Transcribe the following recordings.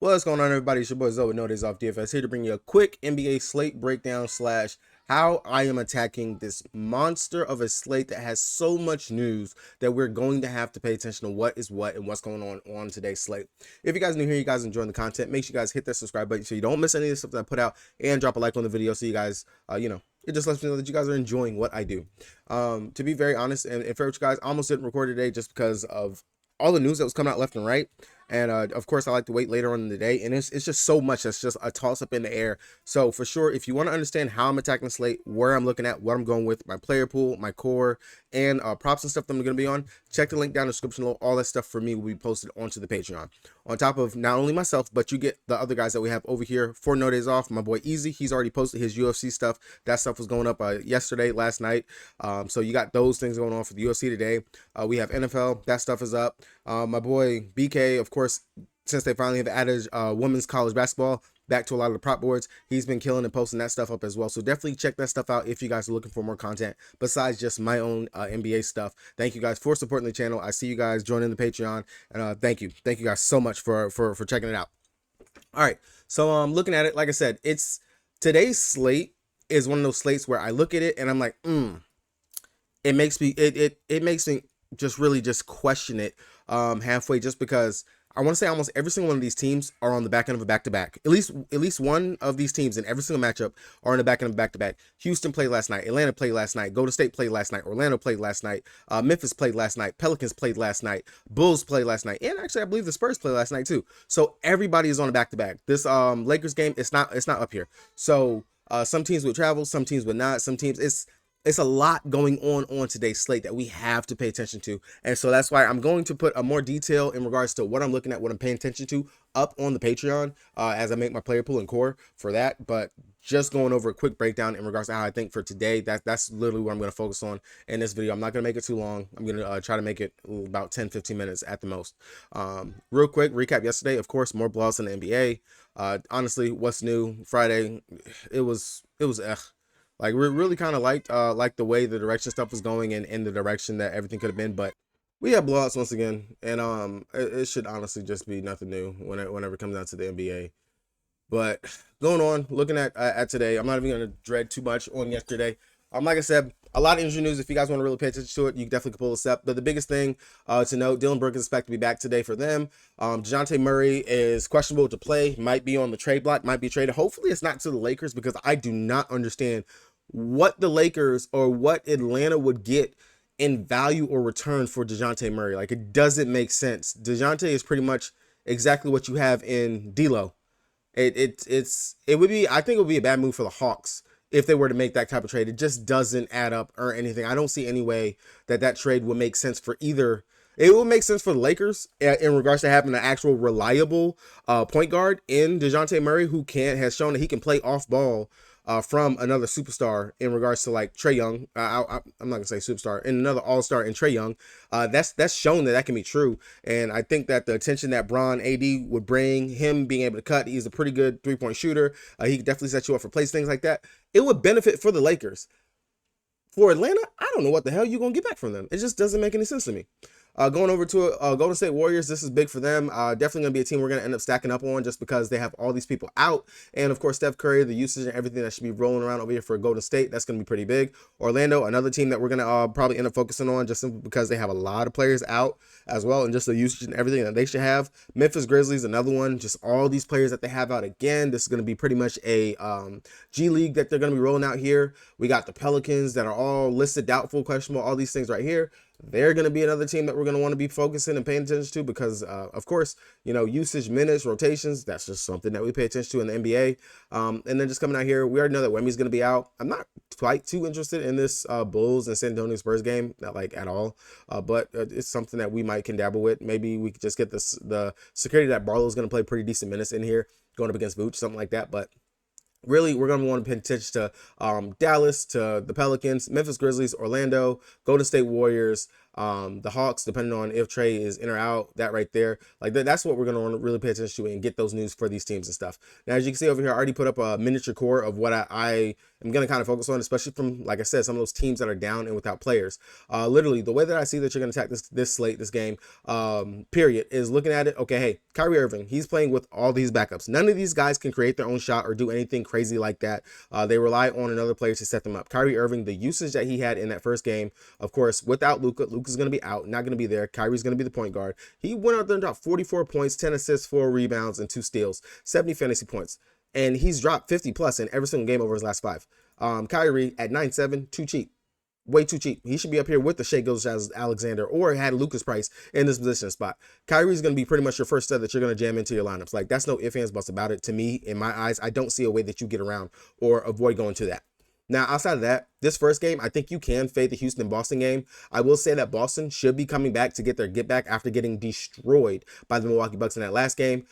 What's going on, everybody? It's your boy Zoe, No Days Off DFS, here to bring you a quick NBA slate breakdown slash how I am attacking this monster of a slate that has so much news that we're going to have to pay attention to what is what and what's going on today's slate. If you guys are new here, you guys enjoying the content, make sure you guys hit that subscribe button so you don't miss any of the stuff that I put out, and drop a like on the video so you guys, it just lets me know that you guys are enjoying what I do. To be very honest and fair with you guys, I almost didn't record today just because of all the news that was coming out left and right. And of course, I like to wait later on in the day, and it's just so much that's just a toss up in the air. So for sure, if you want to understand how I'm attacking the slate, where I'm looking at, what I'm going with, my player pool, my core, and props and stuff that I'm going to be on, check the link down in the description below. All that stuff for me will be posted onto the Patreon. On top of not only myself, but you get the other guys that we have over here for No Days Off. My boy Easy, he's already posted his UFC stuff. That stuff was going up yesterday, last night. So you got those things going on for the UFC today. We have NFL, that stuff is up. My boy BK, of course, since they finally have added women's college basketball back to a lot of the prop boards, he's been killing and posting that stuff up as well. So definitely check that stuff out if you guys are looking for more content besides just my own NBA stuff. Thank you guys for supporting the channel. I see you guys joining the Patreon, and thank you guys so much for checking it out. All right, so looking at it, like I said, it's today's slate is one of those slates where I look at it and I'm like, it makes me it makes me just really just question it halfway, just because I want to say almost every single one of these teams are on the back end of a back-to-back. At least one of these teams in every single matchup are on the back end of a back-to-back. Houston played last night. Atlanta played last night. Golden State played last night. Orlando played last night. Memphis played last night. Pelicans played last night. Bulls played last night. And actually, I believe the Spurs played last night too. So everybody is on a back-to-back. This Lakers game, it's not up here. So some teams would travel, some teams would not. Some teams, it's a lot going on today's slate that we have to pay attention to. And so that's why I'm going to put a more detail in regards to what I'm looking at, what I'm paying attention to up on the Patreon as I make my player pool and core for that. But just going over a quick breakdown in regards to how I think for today, that's literally what I'm going to focus on in this video. I'm not going to make it too long. I'm going to try to make it about 10-15 minutes at the most. Real quick recap yesterday, of course, more blowouts in the NBA. Honestly, what's new? Friday, it was like, we really kind of liked the way the direction stuff was going and in the direction that everything could have been, but we had blowouts once again, and it should honestly just be nothing new whenever it comes down to the NBA. But going on, looking at today, I'm not even going to dread too much on yesterday. Like I said, a lot of injury news. If you guys want to really pay attention to it, you definitely can pull this up. But the biggest thing to note, Dylan Brooks is expected to be back today for them. DeJounte Murray is questionable to play, might be on the trade block, might be traded. Hopefully it's not to the Lakers, because I do not understand what the Lakers or what Atlanta would get in value or return for DeJounte Murray. Like, it doesn't make sense. DeJounte is pretty much exactly what you have in D'Lo. It would be, I think it would be a bad move for the Hawks if they were to make that type of trade. It just doesn't add up or anything. I don't see any way that trade would make sense for either. It will make sense for the Lakers in regards to having an actual reliable point guard in DeJounte Murray, who has shown that he can play off ball from another superstar in regards to like Trae Young. I'm not gonna say superstar, and another all-star in Trae Young. That's shown that can be true. And I think that the attention that Bron AD would bring, him being able to cut, he's a pretty good three-point shooter. He could definitely set you up for plays, things like that. It would benefit for the Lakers. For Atlanta, I don't know what the hell you're gonna get back from them. It just doesn't make any sense to me. Going over to Golden State Warriors, this is big for them. Definitely going to be a team we're going to end up stacking up on, just because they have all these people out. And of course, Steph Curry, the usage and everything that should be rolling around over here for Golden State, that's going to be pretty big. Orlando, another team that we're going to probably end up focusing on, just simply because they have a lot of players out as well, and just the usage and everything that they should have. Memphis Grizzlies, another one, just all these players that they have out again. This is going to be pretty much a G League that they're going to be rolling out here. We got the Pelicans that are all listed, doubtful, questionable, all these things right here. They're going to be another team that we're going to want to be focusing and paying attention to, because, of course, usage, minutes, rotations, that's just something that we pay attention to in the NBA. And then just coming out here, we already know that Wemmy's going to be out. I'm not quite too interested in this Bulls and San Antonio Spurs game, not like at all. But it's something that we can dabble with. Maybe we could just get the security that Barlow's going to play pretty decent minutes in here, going up against Vooch, something like that. But really, we're going to want to pay attention to Dallas, to the Pelicans, Memphis Grizzlies, Orlando, Golden State Warriors, The Hawks, depending on if Trey is in or out, that right there, like that's what we're going to want to really pay attention to and get those news for these teams and stuff. Now, as you can see over here, I already put up a miniature core of what I am going to kind of focus on, especially from, like I said, some of those teams that are down and without players. Literally, the way that I see that you're going to attack this slate, this game, period, is looking at it. Okay, hey, Kyrie Irving, he's playing with all these backups. None of these guys can create their own shot or do anything crazy like that. They rely on another player to set them up. Kyrie Irving, the usage that he had in that first game, of course, without Luka, Luka's going to be out, not going to be there. Kyrie's going to be the point guard. He went out there and dropped 44 points, 10 assists, 4 rebounds, and 2 steals, 70 fantasy points. And he's dropped 50 plus in every single game over his last 5. Kyrie at 9.7, too cheap. Way too cheap. He should be up here with the Shai Gilgeous-Alexander or had Lucas Price in this position spot. Kyrie's going to be pretty much your first stud that you're going to jam into your lineups. Like, that's no ifs, ands, buts about it. To me, in my eyes, I don't see a way that you get around or avoid going to that. Now, outside of that, this first game, I think you can fade the Houston-Boston game. I will say that Boston should be coming back to get their get back after getting destroyed by the Milwaukee Bucks in that last game.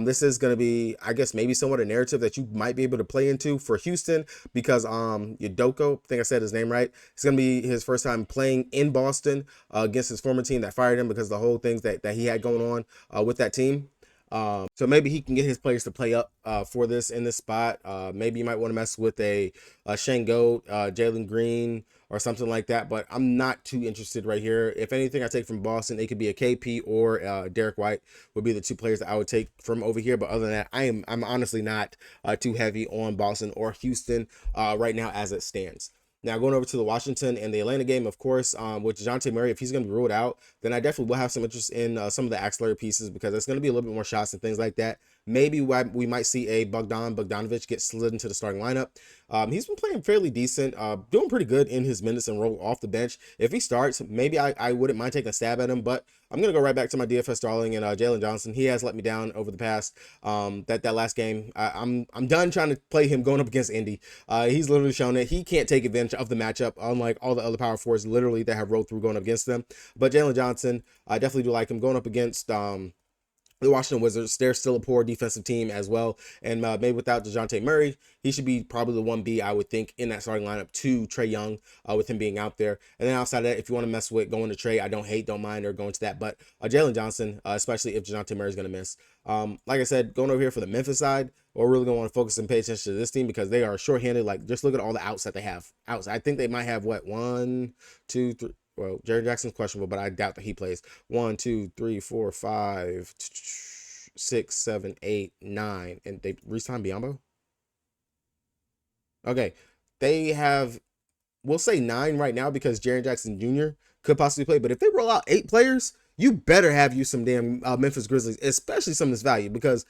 This is going to be, I guess, maybe somewhat a narrative that you might be able to play into for Houston because Udoko, I think I said his name right, it's going to be his first time playing in Boston against his former team that fired him because of the whole things that he had going on with that team. So maybe he can get his players to play up for this in this spot. Maybe you might want to mess with a Shango, Jalen Green, or something like that. But I'm not too interested right here. If anything I take from Boston, it could be a KP or Derek White would be the 2 players that I would take from over here. But other than that, I'm honestly not too heavy on Boston or Houston right now as it stands. Now, going over to the Washington and the Atlanta game, of course, with DeJounte Murray, if he's going to be ruled out, then I definitely will have some interest in some of the axillary pieces because it's going to be a little bit more shots and things like that. Maybe we might see a Bogdanovic get slid into the starting lineup. He's been playing fairly decent, doing pretty good in his minutes and role off the bench. If he starts, maybe I wouldn't mind taking a stab at him, but I'm going to go right back to my DFS darling and Jalen Johnson. He has let me down over the past that last game. I'm done trying to play him going up against Indy. He's literally shown it. He can't take advantage of the matchup, unlike all the other power forwards literally that have rolled through going up against them. But Jalen Johnson, I definitely do like him going up against the Washington Wizards. They're still a poor defensive team as well. And maybe without DeJounte Murray, he should be probably the 1B, I would think, in that starting lineup to Trae Young with him being out there. And then outside of that, if you want to mess with going to Trae, I don't mind or going to that. But Jalen Johnson, especially if DeJounte Murray is going to miss. Like I said, going over here for the Memphis side, we're really going to want to focus and pay attention to this team because they are shorthanded. Like, just look at all the outs that they have. Outs. I think they might have, 1, 2, 3. Well, Jerry Jackson's questionable, but I doubt that he plays. 1, 2, 3, 4, 5, 6, 7, 8, 9. And they re-signed Biyombo? Okay. They have, we'll say 9 right now because Jaren Jackson Jr. could possibly play. But if they roll out 8 players, you better have you some damn Memphis Grizzlies, especially some of this value, because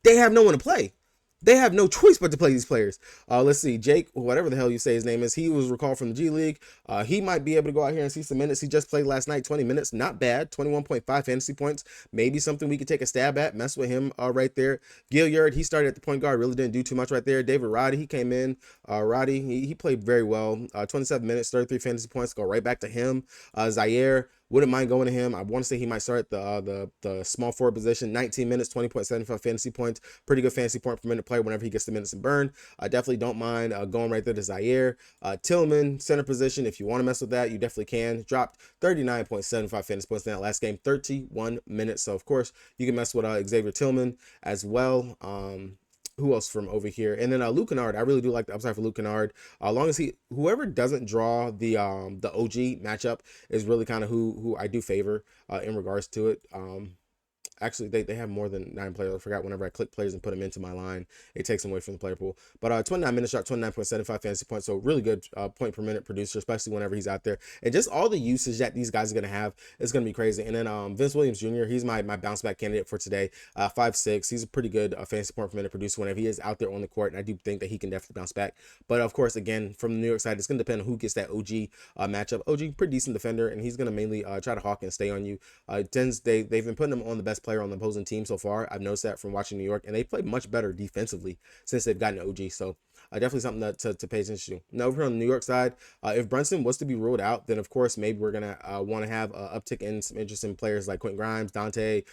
they have no one to play. They have no choice but to play these players. Let's see, Jake, whatever the hell you say his name is, he was recalled from the G League. He might be able to go out here and see some minutes. He just played last night, 20 minutes, not bad, 21.5 fantasy points. Maybe something we could take a stab at, mess with him right there. Gilliard, he started at the point guard, really didn't do too much right there. David Roddy, he came in. Roddy, he played very well. 27 minutes, 33 fantasy points, go right back to him. Zaire, wouldn't mind going to him. I want to say he might start the small forward position. 19 minutes, 20.75 fantasy points. Pretty good fantasy point per minute player whenever he gets the minutes and burn. I definitely don't mind going right there to Zaire. Tillman, center position. If you want to mess with that, you definitely can. Dropped 39.75 fantasy points in that last game. 31 minutes. So, of course, you can mess with Xavier Tillman as well. Who else from over here? And then Luke Kennard. I really do like the upside for Luke Kennard. As long as whoever doesn't draw the OG matchup is really kind of who I do favor in regards to it. Actually, they have more than 9 players. I forgot whenever I click players and put them into my line, it takes them away from the player pool. But 29 minutes shot, 29.75 fantasy points. So really good point per minute producer, especially whenever he's out there. And just all the usage that these guys are going to have is going to be crazy. And then Vince Williams Jr., he's my bounce back candidate for today. 5'6". He's a pretty good fantasy point per minute producer whenever he is out there on the court. And I do think that he can definitely bounce back. But of course, again, from the New York side, it's going to depend on who gets that OG matchup. OG, pretty decent defender, and he's going to mainly try to hawk and stay on you. They've been putting him on the best player player on the opposing team so far. I've noticed that from watching New York, and they play much better defensively since they've gotten OG. So definitely something to pay attention to. Now, over here on the New York side, if Brunson was to be ruled out, then of course maybe we're gonna want to have an uptick in some interesting players like Quentin Grimes, Dante,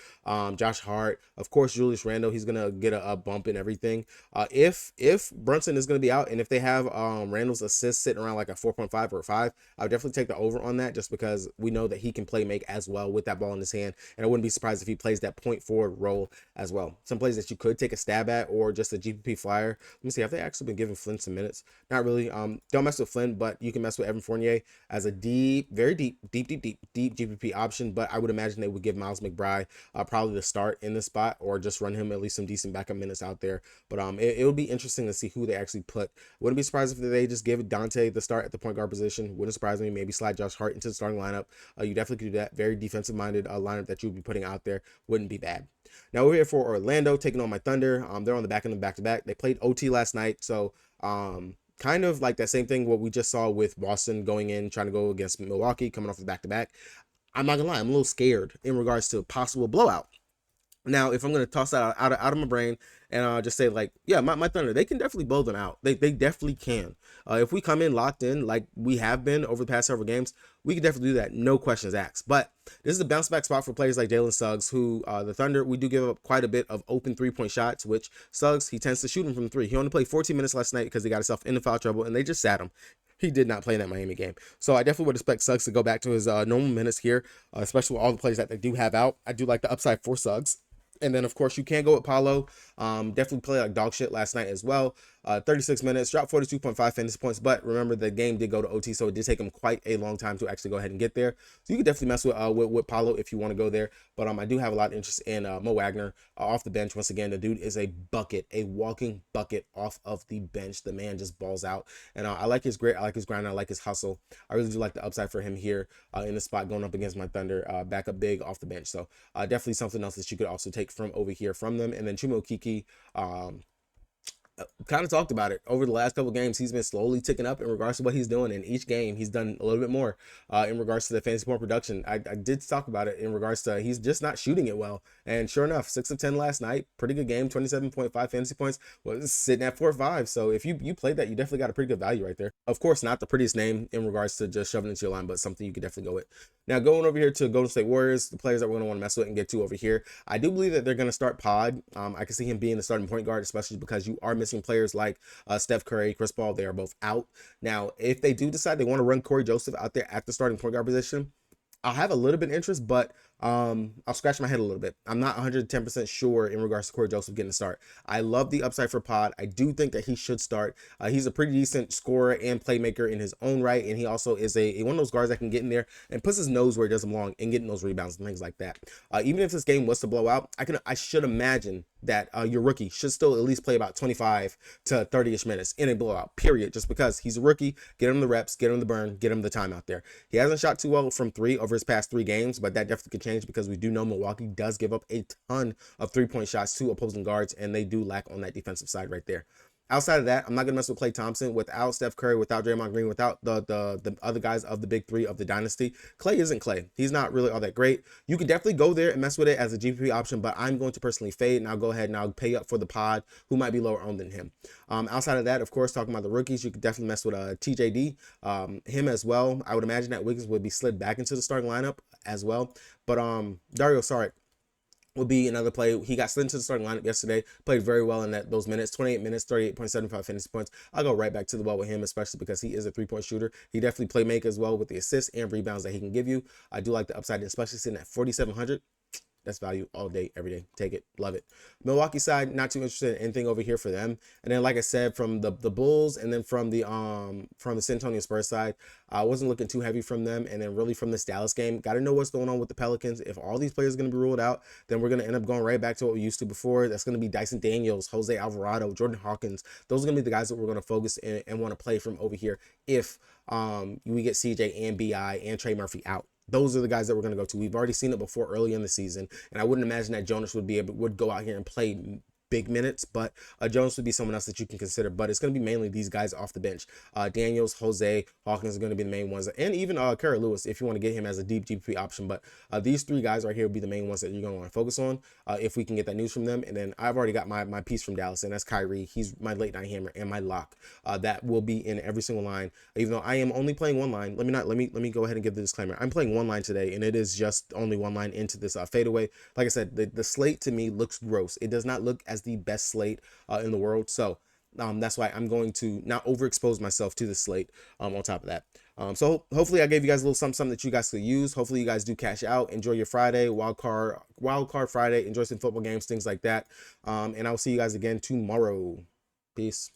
Josh Hart, of course Julius Randle. He's gonna get a bump and everything. If Brunson is gonna be out, and if they have Randle's assist sitting around like a 4.5 or a 5, I would definitely take the over on that, just because we know that he can play make as well with that ball in his hand, and I wouldn't be surprised if he plays that point forward role as well. Some plays that you could take a stab at, or just a GPP flyer. Let me see, have they actually been giving Flynn some minutes? Not really. Don't mess with Flynn, but you can mess with Evan Fournier as a very deep GPP option. But I would imagine they would give Miles McBride probably the start in the spot, or just run him at least some decent backup minutes out there. But it would be interesting to see who they actually put. Wouldn't be surprised if they just give Dante the start at the point guard position. Wouldn't surprise me. Maybe slide Josh Hart into the starting lineup. You definitely could do that. Very defensive minded lineup that you would be putting out there. Wouldn't be bad. Now we're here for Orlando taking on my Thunder. They're on the back end of back-to-back. They played OT last night, so kind of like that same thing what we just saw with Boston going in trying to go against Milwaukee, coming off the back-to-back. I'm not gonna lie, I'm a little scared in regards to a possible blowout. Now, if I'm going to toss that out of my brain and just say, like, yeah, my Thunder, they can definitely blow them out. They definitely can. If we come in locked in like we have been over the past several games, we can definitely do that. No questions asked. But this is a bounce back spot for players like Jalen Suggs, who the Thunder, we do give up quite a bit of open 3-point shots, which Suggs, he tends to shoot them from 3. He only played 14 minutes last night because he got himself into foul trouble, and they just sat him. He did not play in that Miami game. So I definitely would expect Suggs to go back to his normal minutes here, especially with all the players that they do have out. I do like the upside for Suggs. And then, of course, you can go with Paolo. Definitely play like dog shit last night as well. 36 minutes, dropped 42.5 fantasy points. But remember, the game did go to OT, so it did take him quite a long time to actually go ahead and get there. So you can definitely mess with Paolo if you want to go there. But I do have a lot of interest in Mo Wagner off the bench. Once again, the dude is a bucket, a walking bucket off of the bench. The man just balls out. And I like his grit. I like his grind. I like his hustle. I really do like the upside for him here in the spot going up against my Thunder. Back up big off the bench. So definitely something else that you could also take from over here from them. And then Chuma Okeke, kind of talked about it over the last couple of games. He's been slowly ticking up in regards to what he's doing. In each game, he's done a little bit more in regards to the fantasy point production. I did talk about it in regards to he's just not shooting it well. And sure enough, 6 of 10 last night, pretty good game, 27.5 fantasy points, was sitting at 4-5. So if you played that, you definitely got a pretty good value right there. Of course, not the prettiest name in regards to just shoving into your line, but something you could definitely go with. Now, going over here to Golden State Warriors, the players that we're going to want to mess with and get to over here, I do believe that they're going to start Pod. I can see him being the starting point guard, especially because you are missing players like Steph Curry, Chris Paul. They are both out. Now, if they do decide they want to run Corey Joseph out there at the starting point guard position, I'll have a little bit of interest, but I'll scratch my head a little bit. I'm not 110% sure in regards to Corey Joseph getting a start. I love the upside for Pod. I do think that he should start. He's a pretty decent scorer and playmaker in his own right, and he also is one of those guards that can get in there and puts his nose where it doesn't belong and getting those rebounds and things like that. Even if this game was to blow out, I should imagine that your rookie should still at least play about 25 to 30-ish minutes in a blowout, period, just because he's a rookie. Get him the reps, get him the burn, get him the time out there. He hasn't shot too well from 3 over his past 3 games, but that definitely could change because we do know Milwaukee does give up a ton of 3-point shots to opposing guards, and they do lack on that defensive side right there. Outside of that, I'm not going to mess with Klay Thompson. Without Steph Curry, without Draymond Green, without the other guys of the big 3 of the dynasty, Klay isn't Klay. He's not really all that great. You could definitely go there and mess with it as a GPP option, but I'm going to personally fade, and I'll go ahead and I'll pay up for the Pod, who might be lower owned than him. Outside of that, of course, talking about the rookies, you could definitely mess with TJD, him as well. I would imagine that Wiggins would be slid back into the starting lineup as well. But Dario Saric would be another play. He got slid into the starting lineup yesterday, played very well in those minutes, 28 minutes, 38.75 fantasy points. I'll go right back to the well with him, especially because he is a 3-point shooter. He definitely playmaker as well with the assists and rebounds that he can give you. I do like the upside, especially sitting at 4,700. That's value all day, every day. Take it. Love it. Milwaukee side, not too interested in anything over here for them. And then, like I said, from the Bulls and then from the San Antonio Spurs side, I wasn't looking too heavy from them. And then really from this Dallas game, got to know what's going on with the Pelicans. If all these players are going to be ruled out, then we're going to end up going right back to what we used to before. That's going to be Dyson Daniels, Jose Alvarado, Jordan Hawkins. Those are going to be the guys that we're going to focus in and want to play from over here if we get CJ and BI and Trey Murphy out. Those are the guys that we're going to go to. We've already seen it before early in the season, and I wouldn't imagine that Jonas would go out here and play big minutes, but Jones would be someone else that you can consider. But it's going to be mainly these guys off the bench. Daniels, Jose, Hawkins are going to be the main ones, and even Kara Lewis if you want to get him as a deep GPP option. But these three guys right here will be the main ones that you're going to want to focus on if we can get that news from them. And then I've already got my piece from Dallas, and that's Kyrie. He's my late night hammer and my lock. That will be in every single line. Even though I am only playing one line, let me go ahead and give the disclaimer. I'm playing one line today, and it is just only one line into this fadeaway. Like I said, the slate to me looks gross. It does not look as the best slate in the world. So that's why I'm going to not overexpose myself to the slate on top of that. So hopefully I gave you guys a little something that you guys could use. Hopefully you guys do cash out. Enjoy your Friday, wild card Friday. Enjoy some football games, things like that. And I'll see you guys again tomorrow. Peace.